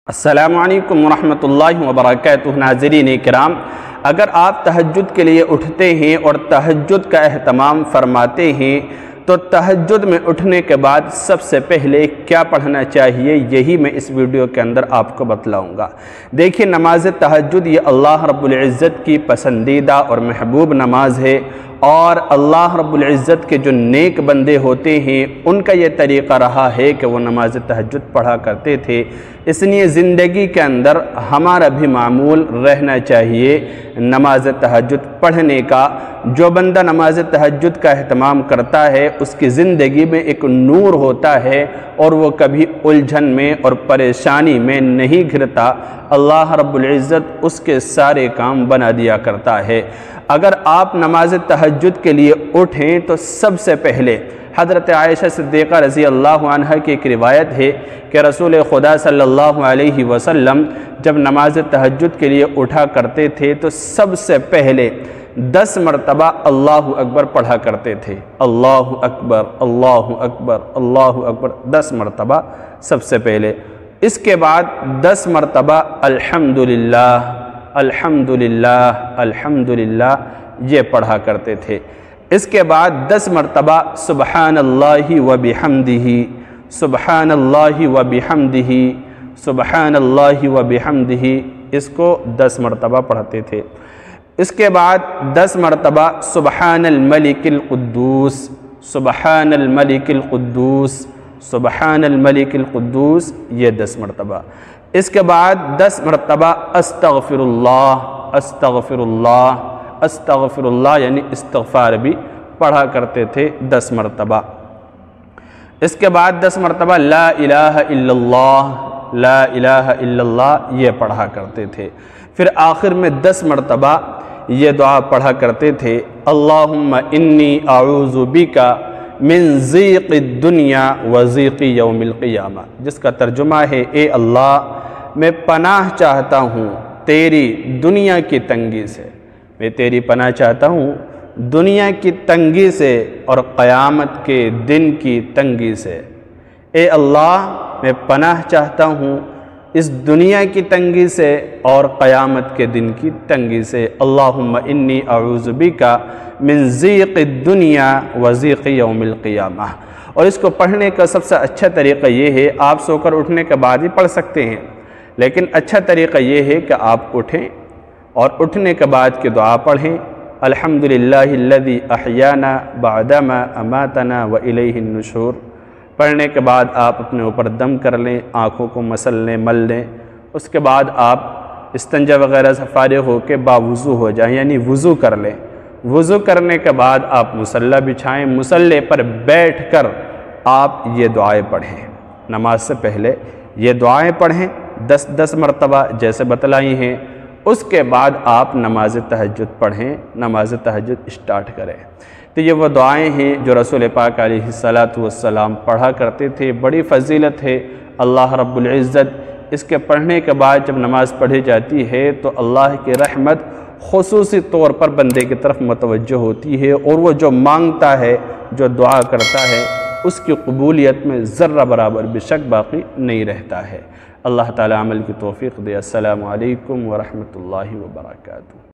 السلام علیکم ورحمۃ اللہ وبرکاتہ۔ ناظرین کرام، اگر آپ تہجد کے لیے اٹھتے ہیں اور تہجد کا اہتمام فرماتے ہیں تو تہجد میں اٹھنے کے بعد سب سے پہلے کیا پڑھنا چاہیے، یہی میں اس ویڈیو کے اندر آپ کو بتلاؤں گا۔ دیکھیں، نماز تہجد یہ اللہ رب العزت کی پسندیدہ اور محبوب نماز ہے، اور اللہ رب العزت کے جو نیک بندے ہوتے ہیں ان کا یہ طریقہ رہا ہے کہ وہ نماز تہجد پڑھا کرتے تھے۔ اس لیے زندگی کے اندر ہمارا بھی معمول رہنا چاہیے نماز تہجد پڑھنے کا۔ جو بندہ نماز تہجد کا اہتمام کرتا ہے اس کی زندگی میں ایک نور ہوتا ہے اور وہ کبھی الجھن میں اور پریشانی میں نہیں گھرتا۔ اللہ رب العزت اس کے سارے کام بنا دیا کرتا ہے۔ اگر آپ نماز تہجد کے لیے اٹھیں تو سب سے پہلے حضرت عائشہ صدیقہ رضی اللہ عنہ کی ایک روایت ہے کہ رسول خدا صلی اللہ علیہ وسلم جب نماز تہجد کے لیے اٹھا کرتے تھے تو سب سے پہلے 10 مرتبہ اللہ اکبر پڑھا کرتے تھے۔ اللہ اکبر، اللہ اکبر، اللہ اکبر 10 مرتبہ سب سے پہلے۔ اس کے بعد 10 مرتبہ الحمدللہ، الحمدللہ، الحمدللہ یہ پڑھا کرتے تھے۔ اس کے بعد 10 مرتبہ سبحان اللہ و بحمدہ، سبحان اللہ و بحمدہ، سبحان اللہ و بحمدہ، اس کو 10 مرتبہ پڑھتے تھے۔ اس کے بعد 10 مرتبہ سبحان الملک القدوس، سبحان الملک القدوس، سبحان الملک القدوس، یہ 10 مرتبہ۔ اس کے بعد 10 مرتبہ استغفر اللہ، استغفر اللہ، استغفر اللہ، یعنی استغفار بھی پڑھا کرتے تھے 10 مرتبہ۔ اس کے بعد 10 مرتبہ لا الہ الا اللہ، لا الہ الا اللہ یہ پڑھا کرتے تھے۔ پھر آخر میں 10 مرتبہ یہ دعا پڑھا کرتے تھے، اللہم انی اعوذ بک من ضیق الدنیا و ضیق یوم القیامہ، جس کا ترجمہ ہے، اے اللہ میں پناہ چاہتا ہوں تیری دنیا کی تنگی سے، میں تیری پناہ چاہتا ہوں دنیا کی تنگی سے اور قیامت کے دن کی تنگی سے۔ اے اللہ میں پناہ چاہتا ہوں اس دنیا کی تنگی سے اور قیامت کے دن کی تنگی سے۔ اللہم انی اعوذ بک من ضیق الدنیا و ضیق یوم القیامہ۔ اور اس کو پڑھنے کا سب سے اچھا طریقہ یہ ہے، آپ سو کر اٹھنے کے بعد ہی پڑھ سکتے ہیں، لیکن اچھا طریقہ یہ ہے کہ آپ اٹھیں اور اٹھنے کے بعد کی دعا پڑھیں، الحمدللہ الذی احیانا بعدما اماتنا و الیہ النشور۔ پڑھنے کے بعد آپ اپنے اوپر دم کر لیں، آنکھوں کو مسل لیں، مل لیں۔ اس کے بعد آپ استنجا وغیرہ سے فارغ ہو کے باوضو ہو جائیں، یعنی وضو کر لیں۔ وضو کرنے کے بعد آپ مصلی بچھائیں، مصلی پر بیٹھ کر آپ یہ دعائیں پڑھیں۔ نماز سے پہلے یہ دعائیں پڑھیں 10 مرتبہ جیسے بتلائی ہیں۔ اس کے بعد آپ نماز تہجد پڑھیں، نماز تہجد اسٹارٹ کریں۔ تو یہ وہ دعائیں ہیں جو رسول پاک علیہ السلام پڑھا کرتے تھے۔ بڑی فضیلت ہے، اللہ رب العزت اس کے پڑھنے کے بعد جب نماز پڑھی جاتی ہے تو اللہ کی رحمت خصوصی طور پر بندے کی طرف متوجہ ہوتی ہے، اور وہ جو مانگتا ہے، جو دعا کرتا ہے، اس کی قبولیت میں ذرہ برابر بھی شک باقی نہیں رہتا ہے۔ اللہ تعالی عمل کی توفیق دے۔ السلام علیکم ورحمۃ اللہ وبرکاتہ۔